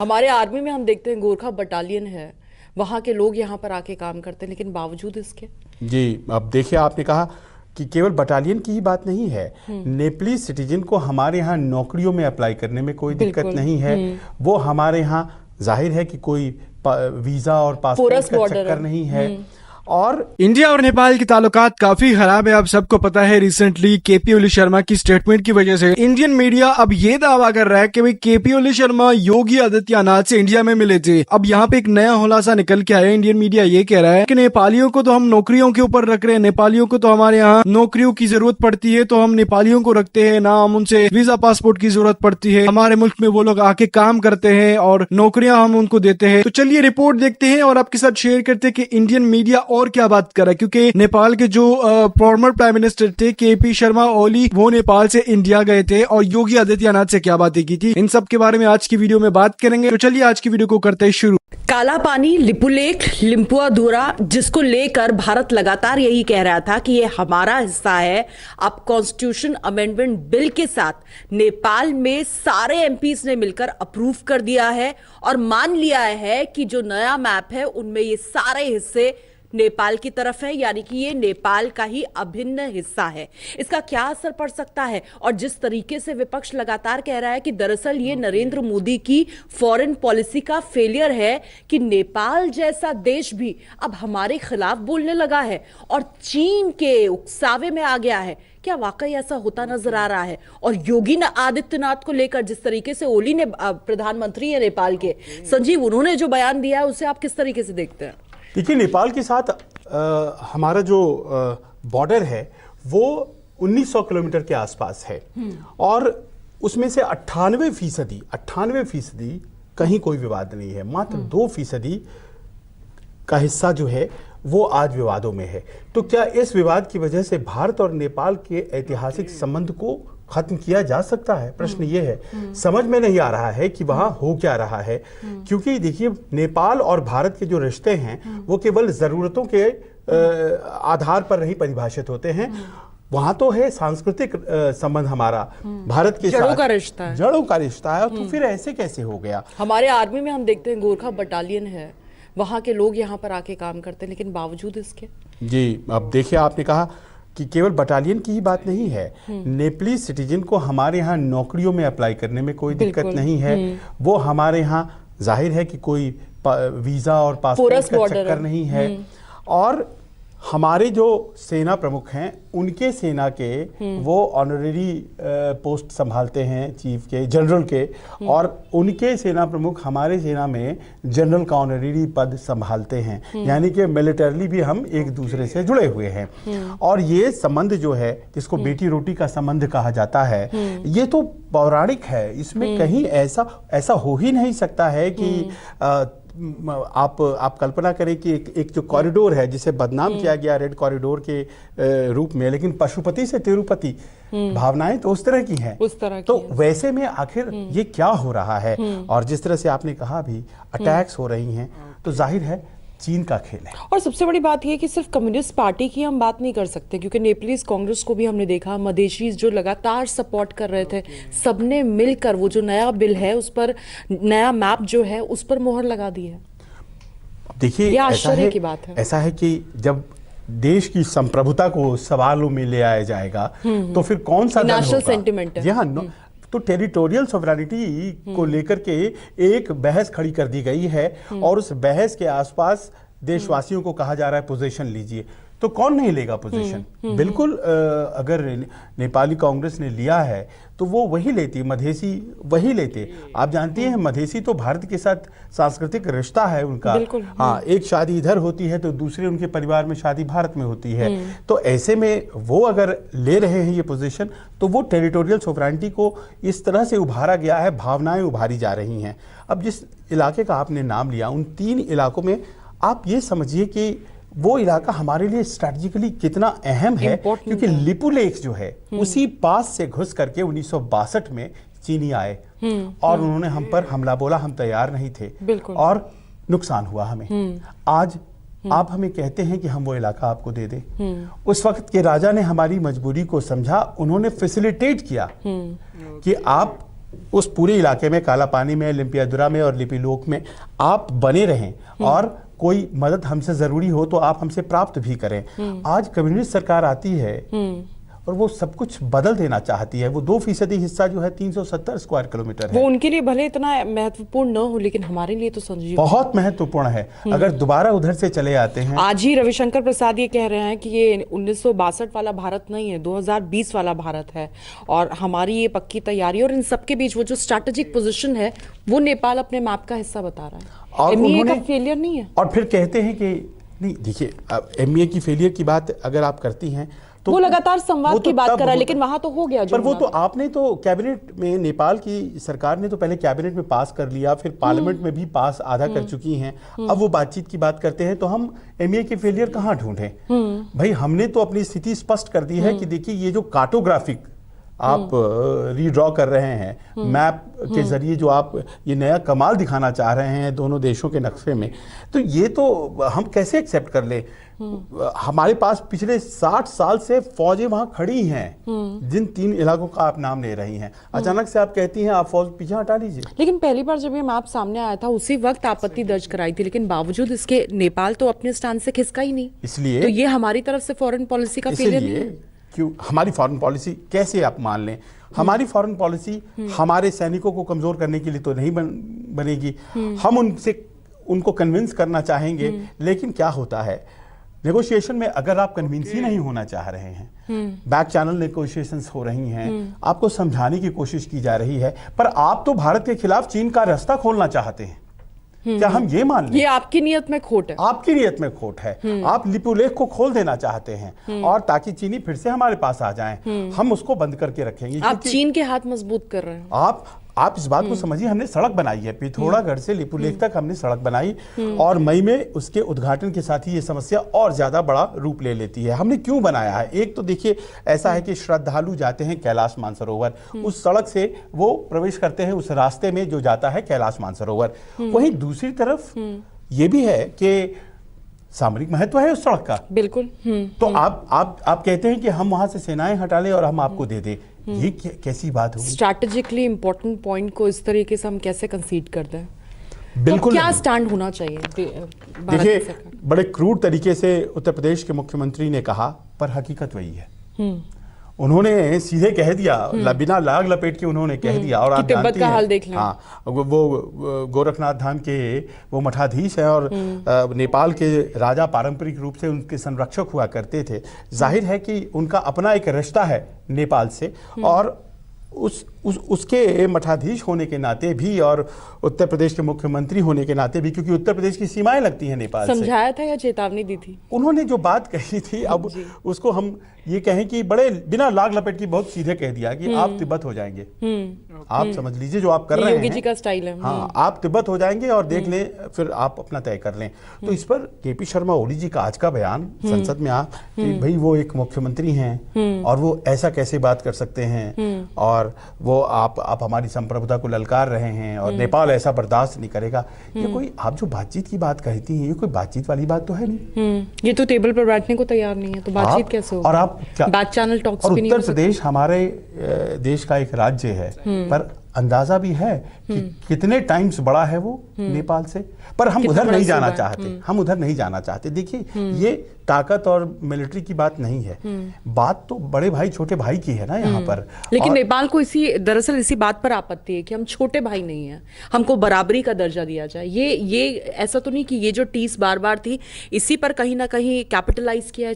हमारे आर्मी में हम देखते हैं गोरखा बटालियन है, वहां के लोग यहाँ पर आके काम करते हैं, लेकिन बावजूद इसके जी अब देखिए, आपने कहा कि केवल बटालियन की ही बात नहीं है। नेपाली सिटीजन को हमारे यहाँ नौकरियों में अप्लाई करने में कोई दिक्कत नहीं है। वो हमारे यहाँ जाहिर है कि कोई वीजा और पासपोर्ट का चक्कर नहीं है। और इंडिया और नेपाल के ताल्लुकात काफी खराब है। आप सबको पता है, रिसेंटली केपी ओली शर्मा की स्टेटमेंट की वजह से इंडियन मीडिया अब ये दावा कर रहा है कि भाई केपी ओली शर्मा योगी आदित्यनाथ से इंडिया में मिले थे। अब यहाँ पे एक नया खुलासा निकल के आया। इंडियन मीडिया ये कह रहा है कि नेपालियों को तो हम नौकरियों के ऊपर रख रहे हैं, नेपालियों को तो हमारे यहाँ नौकरियों की जरूरत पड़ती है, तो हम नेपालियों को रखते हैं ना, हम उनसे वीजा पासपोर्ट की जरूरत पड़ती है। हमारे मुल्क में वो लोग आके काम करते हैं और नौकरियां हम उनको देते हैं। तो चलिए रिपोर्ट देखते हैं और आपके साथ शेयर करते हैं कि इंडियन मीडिया और क्या बात कर रहा है, क्योंकि नेपाल के जो फॉर्मर प्राइम मिनिस्टर थे केपी शर्मा ओली, वो नेपाल से इंडिया गए थे और योगी आदित्यनाथ से क्या बातें की थी, इन सब के बारे में आज की वीडियो में बात करेंगे। तो चलिए आज की वीडियो को करते हैं शुरू। काला पानी, लिपुलेख, लिम्पुआधूरा, जिसको लेकर भारत लगातार यही कह रहा था कि ये हमारा हिस्सा है। अब कॉन्स्टिट्यूशन अमेंडमेंट बिल के साथ नेपाल में सारे एमपीज ने मिलकर अप्रूव कर दिया है और मान लिया है कि जो नया मैप है उनमें ये सारे हिस्से नेपाल की तरफ है, यानी कि ये नेपाल का ही अभिन्न हिस्सा है। इसका क्या असर पड़ सकता है? और जिस तरीके से विपक्ष लगातार कह रहा है कि दरअसल ये नरेंद्र मोदी की फॉरेन पॉलिसी का फेलियर है कि नेपाल जैसा देश भी अब हमारे खिलाफ बोलने लगा है और चीन के उकसावे में आ गया है। क्या वाकई ऐसा होता नजर आ रहा है? और योगी आदित्यनाथ को लेकर जिस तरीके से ओली ने, प्रधानमंत्री है नेपाल के, संजीव, उन्होंने जो बयान दिया है उसे आप किस तरीके से देखते हैं? देखिए, नेपाल के साथ हमारा जो बॉर्डर है वो 1900 किलोमीटर के आसपास है और उसमें से 98% कहीं कोई विवाद नहीं है। मात्र 2% का हिस्सा जो है वो आज विवादों में है। तो क्या इस विवाद की वजह से भारत और नेपाल के ऐतिहासिक संबंध को खत्म किया जा सकता है? प्रश्न ये है। समझ में नहीं आ रहा है कि वहां हो क्या रहा है, क्योंकि देखिए, नेपाल और भारत के जो रिश्ते हैं वो केवल जरूरतों के आधार पर नहीं परिभाषित होते हैं। वहां तो है सांस्कृतिक संबंध हमारा भारत के जड़ों साथ, का रिश्ता है, जड़ों का रिश्ता है। तो फिर ऐसे कैसे हो गया? हमारे आर्मी में हम देखते हैं गोरखा बटालियन है, वहां के लोग यहाँ पर आके काम करते हैं, लेकिन बावजूद इसके जी अब देखिए, आपने कहा कि केवल बटालियन की ही बात नहीं है। नेपाली सिटीजन को हमारे यहाँ नौकरियों में अप्लाई करने में कोई दिक्कत नहीं है। वो हमारे यहाँ जाहिर है कि कोई वीजा और पासपोर्ट का चक्कर नहीं है। और हमारे जो सेना प्रमुख हैं उनके सेना के वो ऑनरेरी पोस्ट संभालते हैं, चीफ के, जनरल के, और उनके सेना प्रमुख हमारे सेना में जनरल का ऑनरेरी पद संभालते हैं। यानी कि मिलिटरली भी हम एक दूसरे से जुड़े हुए हैं। और ये संबंध जो है, जिसको बेटी रोटी का संबंध कहा जाता है, ये तो पौराणिक है। इसमें कहीं ऐसा हो ही नहीं सकता है कि आप कल्पना करें कि एक जो कॉरिडोर है जिसे बदनाम किया गया रेड कॉरिडोर के रूप में, लेकिन पशुपति से तिरुपति भावनाएं तो उस तरह की हैं। तो वैसे में आखिर ये क्या हो रहा है? और जिस तरह से आपने कहा अभी अटैक्स हो रही हैं, तो जाहिर है चीन का खेल है। और सबसे बड़ी बात यह कि सिर्फ कम्युनिस्ट पार्टी की हम बात नहीं कर सकते, क्योंकि नेपालीज कांग्रेस को भी हमने देखा, मधेशीज जो लगातार सपोर्ट कर रहे थे, सबने मिलकर वो जो नया बिल है उस पर, नया मैप जो है उस पर मोहर लगा दी है। देखिए, ये आश्चर्य की बात है। ऐसा है कि जब देश की संप्रभुता को सवालों में ले आया जाएगा तो फिर कौन सा नेशनल सेंटिमेंट है। तो टेरिटोरियल सॉवरेनिटी को लेकर के एक बहस खड़ी कर दी गई है और उस बहस के आसपास देशवासियों को कहा जा रहा है पोजीशन लीजिए। तो कौन नहीं लेगा पोजीशन? बिल्कुल, अगर नेपाली कांग्रेस ने लिया है तो वो वही लेती, मधेसी वही लेते। आप जानती हैं, मधेसी तो भारत के साथ सांस्कृतिक रिश्ता है उनका। हाँ, एक शादी इधर होती है तो दूसरे उनके परिवार में शादी भारत में होती है। तो ऐसे में वो अगर ले रहे हैं ये पोजीशन, तो वो टेरिटोरियल सोवरेनिटी को इस तरह से उभारा गया है, भावनाएं उभारी जा रही हैं। अब जिस इलाके का आपने नाम लिया, उन 3 इलाकों में आप ये समझिए कि वो इलाका हमारे लिए स्ट्रैटेजिकली कितना अहम है, क्योंकि लिपुलेख जो है उसी पास से घुस करके 1962 में चीनी आए और उन्होंने हम पर हमला बोला। हम तैयार नहीं थे और नुकसान हुआ हमें। आज आप हमें कहते हैं कि हम वो इलाका आपको दे दें। उस वक्त के राजा ने हमारी मजबूरी को समझा, उन्होंने फैसिलिटेट किया कि आप उस पूरे इलाके में, काला पानी में, लिम्पियादुरा में और लिपिलोक में आप बने रहें और कोई मदद हमसे जरूरी हो तो आप हमसे प्राप्त भी करें। आज कम्युनिस्ट सरकार आती है और वो सब कुछ बदल देना चाहती है। वो 2% हिस्सा जो है 370 स्क्वायर किलोमीटर है, वो उनके लिए भले इतना महत्वपूर्ण न हो, लेकिन हमारे लिए तो संजीव बहुत महत्वपूर्ण है। अगर दोबारा उधर से चले आते हैं, आज ही रविशंकर प्रसाद ये कह रहे हैं कि ये 1962 वाला भारत नहीं है, 2020 वाला भारत है, और हमारी ये पक्की तैयारी, और इन सबके बीच वो जो स्ट्रैटेजिक पोजीशन है वो नेपाल अपने मैप का हिस्सा बता रहा है। और एमईए का फेलियर नहीं है। और फिर कहते हैं कि नहीं, देखिए एमईए की फेलियर की बात अगर आप करती हैं तो वो लगातार संवाद की बात कर रहा है, लेकिन वहां तो हो गया। पर वो तो आपने तो कैबिनेट में, नेपाल की सरकार ने तो पहले कैबिनेट में पास कर लिया, फिर पार्लियामेंट में भी पास आधा कर चुकी हैं। अब वो बातचीत की बात करते हैं तो हम एमईए के फेलियर कहाँ ढूंढें? भाई हमने तो अपनी स्थिति स्पष्ट कर दी है कि देखिए ये जो कार्टोग्राफिक आप रीड्रॉ कर रहे हैं मैप के जरिए, जो आप ये नया कमाल दिखाना चाह रहे हैं दोनों देशों के नक्शे में, तो ये तो हम कैसे एक्सेप्ट कर ले? हमारे पास पिछले 60 साल से फौजें वहां खड़ी हैं, जिन 3 इलाकों का आप नाम ले रही हैं। अचानक से आप कहती हैं आप फौज पीछे हटा लीजिए। लेकिन पहली बार जब ये मैप सामने आया था उसी वक्त आपत्ति दर्ज कराई थी, लेकिन बावजूद इसके नेपाल तो अपने स्टैंड से खिसका ही नहीं। इसलिए तो ये हमारी तरफ से फॉरेन पॉलिसी का फेलियर नहीं है। क्यों हमारी फॉरेन पॉलिसी कैसे आप मान लें? हमारी फॉरेन पॉलिसी हमारे सैनिकों को कमजोर करने के लिए तो नहीं बनेगी। हम उनको कन्विंस करना चाहेंगे, लेकिन क्या होता है नेगोशिएशन में, अगर आप कन्विंस ही नहीं होना चाह रहे हैं, बैक चैनल नेगोशिएशंस हो रही हैं, आपको समझाने की कोशिश की जा रही है, पर आप तो भारत के खिलाफ चीन का रास्ता खोलना चाहते हैं। क्या हम ये मान लें? ये आपकी नियत में खोट है। आपकी नियत में खोट है। आप लिपुलेख को खोल देना चाहते हैं और ताकि चीनी फिर से हमारे पास आ जाएं, हम उसको बंद करके रखेंगे। आप चीन के हाथ मजबूत कर रहे हैं। आप इस बात को समझिए, हमने सड़क बनाई है, पिथौरागढ़ से लिपुलेख तक हमने सड़क बनाई, और मई में उसके उद्घाटन के साथ ही ये समस्या और ज्यादा बड़ा रूप ले लेती है। हमने क्यों बनाया है? एक तो देखिए ऐसा है कि श्रद्धालु जाते हैं कैलाश मानसरोवर, उस सड़क से वो प्रवेश करते हैं उस रास्ते में जो जाता है कैलाश मानसरोवर। वहीं दूसरी तरफ ये भी है कि सामरिक महत्व है उस सड़क का। बिल्कुल। तो आप कहते हैं कि हम वहां से सेनाएं हटा लें और हम आपको दे दें, ये कैसी बात होगी? स्ट्रैटेजिकली इंपॉर्टेंट पॉइंट को इस तरीके से हम कैसे कंसीड कर दें? बिल्कुल। तो क्या स्टैंड होना चाहिए? देखिए बड़े क्रूर तरीके से उत्तर प्रदेश के मुख्यमंत्री ने कहा, पर हकीकत वही है। उन्होंने सीधे कह दिया, बिना लाग लपेट के उन्होंने कह दिया। और आप तिब्बत का हाल देख लें। हाँ, वो गोरखनाथ धाम के वो मठाधीश हैं और नेपाल के राजा पारंपरिक रूप से उनके संरक्षक हुआ करते थे। जाहिर है कि उनका अपना एक रिश्ता है नेपाल से, और उसके मठाधीश होने के नाते भी और उत्तर प्रदेश के मुख्यमंत्री होने के नाते भी, क्योंकि उत्तर प्रदेश की सीमाएं लगती हैं नेपाल से। समझाया था या चेतावनी दी थी? उन्होंने जो बात कही थी, अब उसको हम ये कहें कि बड़े बिना लाग लपेट की बहुत सीधे कह दिया कि आप तिब्बत हो जाएंगे। आप समझ लीजिए जो आप कर रहे हैं, योगी जी का स्टाइल है। हाँ, आप तिब्बत हो जाएंगे और देख लें, फिर आप अपना तय कर लें। तो इस पर केपी शर्मा ओली जी का आज का बयान संसद में कि भाई वो एक मुख्यमंत्री हैं और वो ऐसा कैसे बात कर सकते हैं, और वो आप हमारी संप्रभुता को ललकार रहे हैं और नेपाल ऐसा बर्दाश्त नहीं करेगा। ये कोई, आप जो बातचीत की बात कहती हैं, ये कोई बातचीत वाली बात तो है नहीं। ये तो टेबल पर बैठने को तैयार नहीं है, तो बातचीत कैसे होगी? और आप बैक चैनल टॉक्स भी नहीं हो सकते। उत्तर प्रदेश हमारे देश का एक राज्य है, पर अंदाजा भी है कि कितने टाइम्स बड़ा है वो नेपाल से, पर हम उधर नहीं जाना चाहते। हम उधर नहीं जाना चाहते। देखिए ये ताकत और मिलिट्री की बात नहीं है, बात तो बड़े भाई छोटे भाई की है ना यहाँ पर। लेकिन नेपाल को दरअसल इसी बात पर आपत्ति है कि हम छोटे भाई नहीं हैं, हमको बराबरी का दर्जा दिया जाए। ये ऐसा तो नहीं कि ये जो टीस बार बार थी, इसी पर कहीं ना कहीं कैपिटलाइज किया है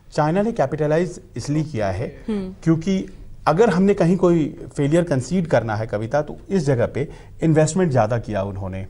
चाइना ने कैपिटलाइज इसलिए किया है क्योंकि अगर हमने कहीं कोई फेलियर कंसीड करना है कविता, तो इस जगह पे इन्वेस्टमेंट ज्यादा किया उन्होंने,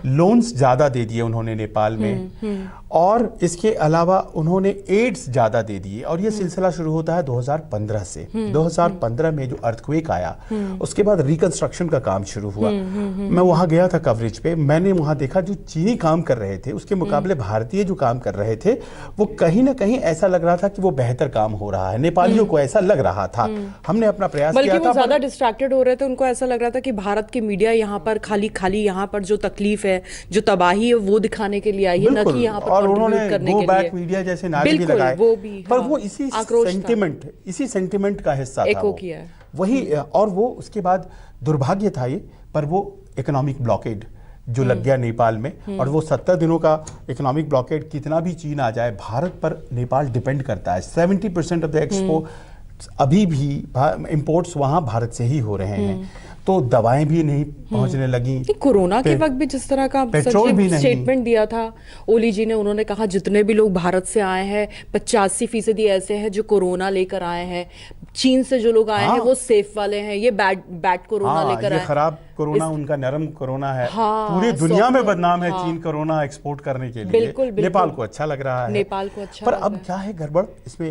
लोन्स ज्यादा दे दिए उन्होंने नेपाल में, और इसके अलावा उन्होंने एड्स ज्यादा दे दिए। और ये सिलसिला शुरू होता है 2015 से। 2015 में जो अर्थक्वेक आया, उसके बाद रिकंस्ट्रक्शन का काम शुरू हुआ। मैं वहां गया था कवरेज पे, मैंने वहां देखा जो चीनी काम कर रहे थे उसके मुकाबले भारतीय जो काम कर रहे थे, वो कहीं ना कहीं ऐसा लग रहा था कि वो बेहतर काम हो रहा है। नेपालियों को ऐसा लग रहा था। हमने अपना प्रयास किया था, बल्कि वो ज्यादा डिस्ट्रैक्टेड हो रहे थे। उनको ऐसा लग रहा था कि भारत की मीडिया यहाँ पर खाली यहाँ पर जो तथ्य तकलीफ है, जो तबाही है, वो दिखाने के लिए आई है, न कि यहाँ पर और उन्होंने करने गो के बैक लिए। मीडिया जैसे नारे भी बिल्कुल, लगाए, वो भी, पर हाँ, वो इसी सेंटिमेंट का हिस्सा था, एको वो किया है। वही। और वो उसके बाद दुर्भाग्य था ये, पर वो इकोनॉमिक ब्लॉकेड जो लग गया नेपाल में, और वो 70 दिनों का इकोनॉमिक ब्लॉकेड, कितना भी चीन आ जाए, भारत पर नेपाल डिपेंड करता है। 70% ऑफ द एक्सपोर्ट अभी भी इंपोर्ट्स वहां भारत से ही हो रहे हैं। तो दवाएं भी नहीं पहुंचने लगी। कोरोना के वक्त भी जिस तरह का पेट्रोल भी नहीं, स्टेटमेंट दिया था ओली जी ने, उन्होंने कहा जितने भी लोग भारत से आए हैं 85% ऐसे हैं जो कोरोना लेकर आए हैं, चीन से जो लोग आए हैं वो सेफ वाले हैं, ये बैड कोरोना लेकर आए। खराब कोरोना उनका नरम कोरोना है। हाँ, पूरी दुनिया में बदनाम है चीन कोरोना एक्सपोर्ट करने के लिए। बिल्कुल, नेपाल को अच्छा लग रहा है, नेपाल को अच्छा पर लग अब रहा है। क्या है गड़बड़ इसमें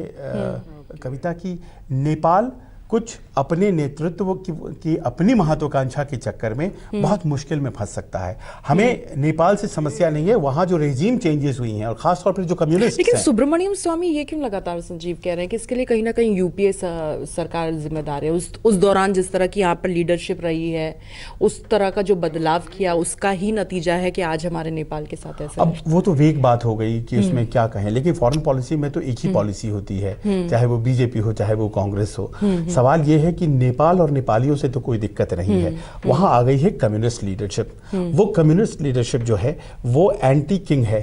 कविता की, नेपाल कुछ अपने नेतृत्व की अपनी महत्वाकांक्षा के चक्कर में बहुत मुश्किल में फंस सकता है। हमें नेपाल से समस्या नहीं है, वहां जो रेजिम चेंजेस हुई हैं और खासतौर पर जो कम्युनिस्ट लेकिन सुब्रमण्यम स्वामी ये क्यों लगातार संजीव कह रहे हैं कि इसके लिए कहीं ना कहीं यूपीए सरकार जिम्मेदार है। उस दौरान जिस तरह की यहाँ पर लीडरशिप रही है, उस तरह का जो बदलाव किया, उसका ही नतीजा है कि आज हमारे नेपाल के साथ ऐसा। अब वो तो वेग बात हो गई कि उसमें क्या कहें, लेकिन फॉरेन पॉलिसी में तो एक ही पॉलिसी होती है, चाहे वो बीजेपी हो चाहे वो कांग्रेस हो। सवाल ये है कि नेपाल और नेपालियों से तो कोई दिक्कत नहीं है, वहां आ गई है कम्युनिस्ट लीडरशिप। वो कम्युनिस्ट लीडरशिप जो है वो एंटी किंग है,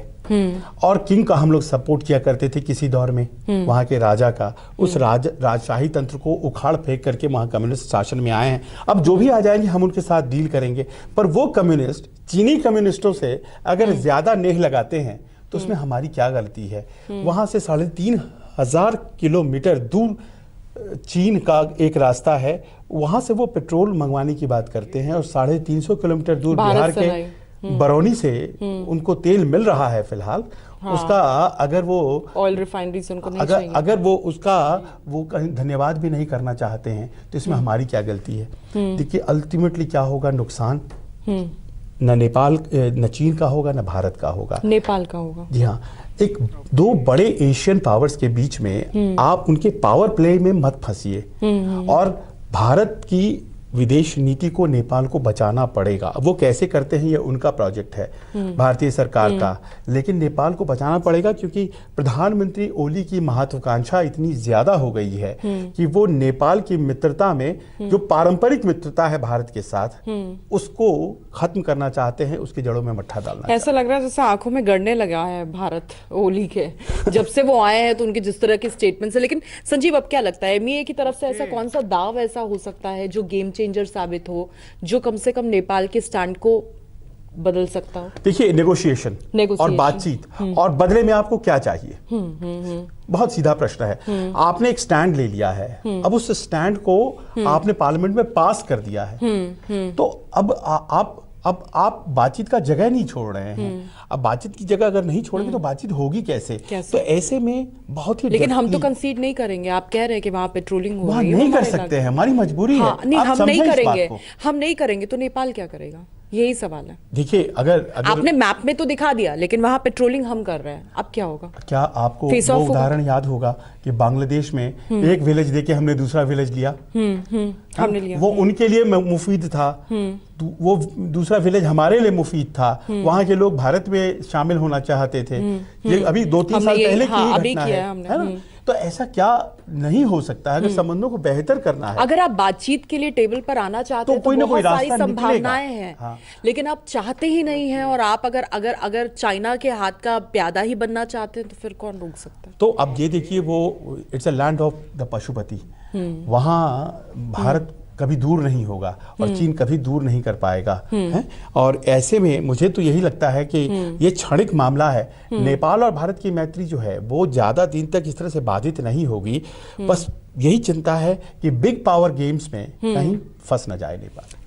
और किंग का हम लोग सपोर्ट किया करते थे किसी दौर में, वहां के राजा का। उस राजशाही तंत्र को उखाड़ फेंक करके वहां कम्युनिस्ट शासन में आए हैं। अब जो भी आ जाएंगे हम उनके साथ डील करेंगे, पर वो कम्युनिस्ट चीनी कम्युनिस्टों से अगर ज्यादा नेह लगाते हैं तो उसमें हमारी क्या गलती है। वहां से 3,500 किलोमीटर दूर चीन का एक रास्ता है, वहां से वो पेट्रोल मंगवाने की बात करते हैं, और 350 किलोमीटर दूर बिहार के बरौनी से उनको तेल मिल रहा है फिलहाल। हाँ। उसका अगर वो ऑयल रिफाइनरी से उनको नहीं चाहिए, अगर वो उसका वो धन्यवाद भी नहीं करना चाहते हैं तो इसमें हमारी क्या गलती है। देखिए अल्टीमेटली क्या होगा, नुकसान न नेपाल न चीन का होगा न भारत का होगा, नेपाल का होगा। जी हाँ, एक दो बड़े एशियन पावर्स के बीच में आप उनके पावर प्ले में मत फंसिए, और भारत की विदेश नीति को नेपाल को बचाना पड़ेगा। वो कैसे करते हैं ये उनका प्रोजेक्ट है भारतीय सरकार का, लेकिन नेपाल को बचाना पड़ेगा क्योंकि प्रधानमंत्री ओली की महत्वाकांक्षा इतनी ज्यादा हो गई है कि वो नेपाल की मित्रता में जो पारंपरिक मित्रता है भारत के साथ, उसको खत्म करना चाहते हैं, उसकी जड़ों में मट्ठा डालना। ऐसा लग रहा है जैसे आंखों में गड़ने लगा है भारत ओली के, जब से वो आए हैं तो उनके जिस तरह के स्टेटमेंट है। लेकिन संजीव अब क्या लगता है, एमईए की तरफ से ऐसा कौन सा दाव ऐसा हो सकता है जो गेम चेंजर साबित हो, जो कम से कम नेपाल के स्टैंड को बदल सकता हो? देखिए नेगोशिएशन और बातचीत, और बदले में आपको क्या चाहिए, बहुत सीधा प्रश्न है। आपने एक स्टैंड ले लिया है, अब उस स्टैंड को आपने पार्लियामेंट में पास कर दिया है, तो अब आप बातचीत का जगह नहीं छोड़ रहे हैं। अब बातचीत की जगह अगर नहीं छोड़ेंगे तो बातचीत होगी कैसे? तो ऐसे में बहुत ही, लेकिन हम तो कंसीड नहीं करेंगे। आप कह रहे हैं कि वहां पेट्रोलिंग हो रही है, नहीं कर सकते हैं, हमारी मजबूरी है। नहीं, हम नहीं करेंगे तो नेपाल क्या करेगा, यही सवाल है। देखिए अगर आपने मैप में तो दिखा दिया, लेकिन वहां पेट्रोलिंग हम कर रहे हैं, अब क्या होगा? क्या आपको वो उदाहरण याद होगा कि बांग्लादेश में एक विलेज देके हमने दूसरा विलेज लिया, हमने लिया, वो उनके लिए मुफीद था, वो दूसरा विलेज हमारे लिए मुफीद था, वहां के लोग भारत में शामिल होना चाहते थे। ये अभी 2-3 साल पहले की घटना है। तो ऐसा क्या नहीं हो सकता है अगर संबंधों को बेहतर करना है। अगर आप बातचीत के लिए टेबल पर आना चाहते हैं तो कोई ना कोई सारी संभावनाएं हैं। हाँ। लेकिन आप चाहते ही नहीं हैं, और आप अगर चाइना के हाथ का प्यादा ही बनना चाहते हैं तो फिर कौन रोक सकता है? तो अब ये देखिए, वो it's a land of the Pashupati, वहां भारत कभी दूर नहीं होगा और चीन कभी दूर नहीं कर पाएगा है? और ऐसे में मुझे तो यही लगता है कि ये क्षणिक मामला है। नेपाल और भारत की मैत्री जो है वो ज्यादा दिन तक इस तरह से बाधित नहीं होगी। बस यही चिंता है कि बिग पावर गेम्स में कहीं फंस न जाए नेपाल।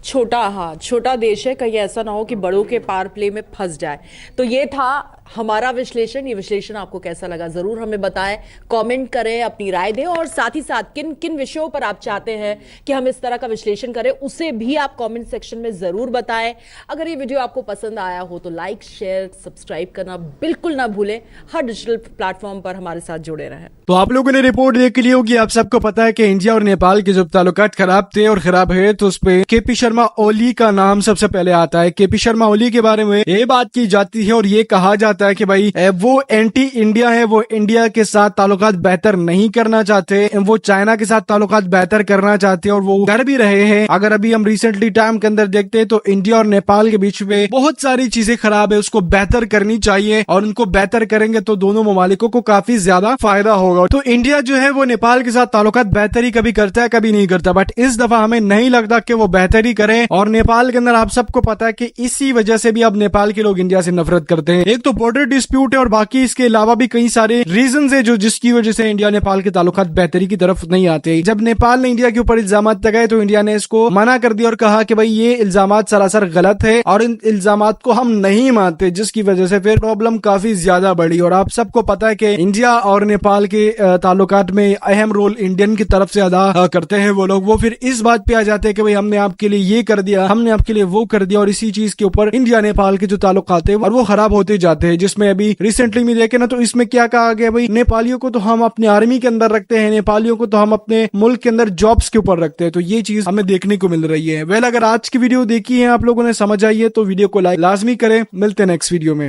छोटा देश है, कहीं ऐसा ना हो कि बड़ों के पावर प्ले में फंस जाए। तो ये था हमारा विश्लेषण। ये विश्लेषण आपको कैसा लगा जरूर हमें बताएं, कमेंट करें, अपनी राय दें, और साथ ही साथ किन किन विषयों पर आप चाहते हैं कि हम इस तरह का विश्लेषण करें उसे भी आप कमेंट सेक्शन में जरूर बताएं। अगर ये वीडियो आपको पसंद आया हो तो लाइक, शेयर, सब्सक्राइब करना बिल्कुल ना भूलें। हर डिजिटल प्लेटफॉर्म पर हमारे साथ जुड़े रहें। तो आप लोगों ने रिपोर्ट देख ली होगी, आप सबको पता है कि इंडिया और नेपाल के जो ताल्लुकात खराब थे और खराब है, देखते हैं तो उसपे केपी शर्मा ओली का नाम सबसे पहले आता है। केपी शर्मा ओली के बारे में ये बात की जाती है और ये कहा जाता है कि भाई वो एंटी इंडिया है, वो इंडिया के साथ ताल्लुकात बेहतर नहीं करना चाहते, वो चाइना के साथ ताल्लुकात बेहतर करना चाहते हैं और वो कर भी रहे हैं। अगर अभी हम रिसेंटली टाइम के अंदर देखते हैं तो इंडिया और नेपाल के बीच में बहुत सारी चीजें खराब है, उसको बेहतर करनी चाहिए और उनको बेहतर करेंगे तो दोनों ममालिकों को काफी ज्यादा फायदा होगा। तो इंडिया जो है वो नेपाल के साथ ताल्लुकात बेहतरी कभी करता है कभी नहीं करता, बट इस दफा हमें नहीं लगता कि वो बेहतरी करें। और नेपाल के अंदर आप सबको पता है कि इसी वजह से भी अब नेपाल के लोग इंडिया से नफरत करते हैं। एक तो बॉर्डर डिस्प्यूट है और बाकी इसके अलावा भी कई सारे रीजंस है जो जिसकी वजह से इंडिया नेपाल के ताल्लुकात बेहतरी की तरफ नहीं आते। जब नेपाल ने इंडिया के ऊपर इल्जाम लगाए तो इंडिया ने इसको मना कर दिया और कहा कि भाई ये इल्जाम सरासर गलत है और इन इल्जाम को हम नहीं मानते, जिसकी वजह से फिर प्रॉब्लम काफी ज्यादा बढ़ी। और आप सबको पता है कि इंडिया और नेपाल के ताल्लुकात में अहम रोल इंडियन की तरफ से अदा करते हैं वो लोग। वो फिर इस बात पे आ जाते हैं कि भाई हमने आपके लिए ये कर दिया, हमने आपके लिए वो कर दिया और इसी चीज के ऊपर इंडिया नेपाल के जो ताल्लुकात है और वो खराब होते जाते हैं। जिसमें अभी रिसेंटली में देखे ना तो इसमें क्या कहा गया, भाई नेपालियों को तो हम अपने आर्मी के अंदर रखते हैं, नेपालियों को तो हम अपने मुल्क के अंदर जॉब्स के ऊपर रखते हैं। तो ये चीज हमें देखने को मिल रही है। वेल, अगर आज की वीडियो देखी है आप लोगों ने, समझ आई है तो वीडियो को लाइक लाजमी करें। मिलते हैं नेक्स्ट वीडियो में।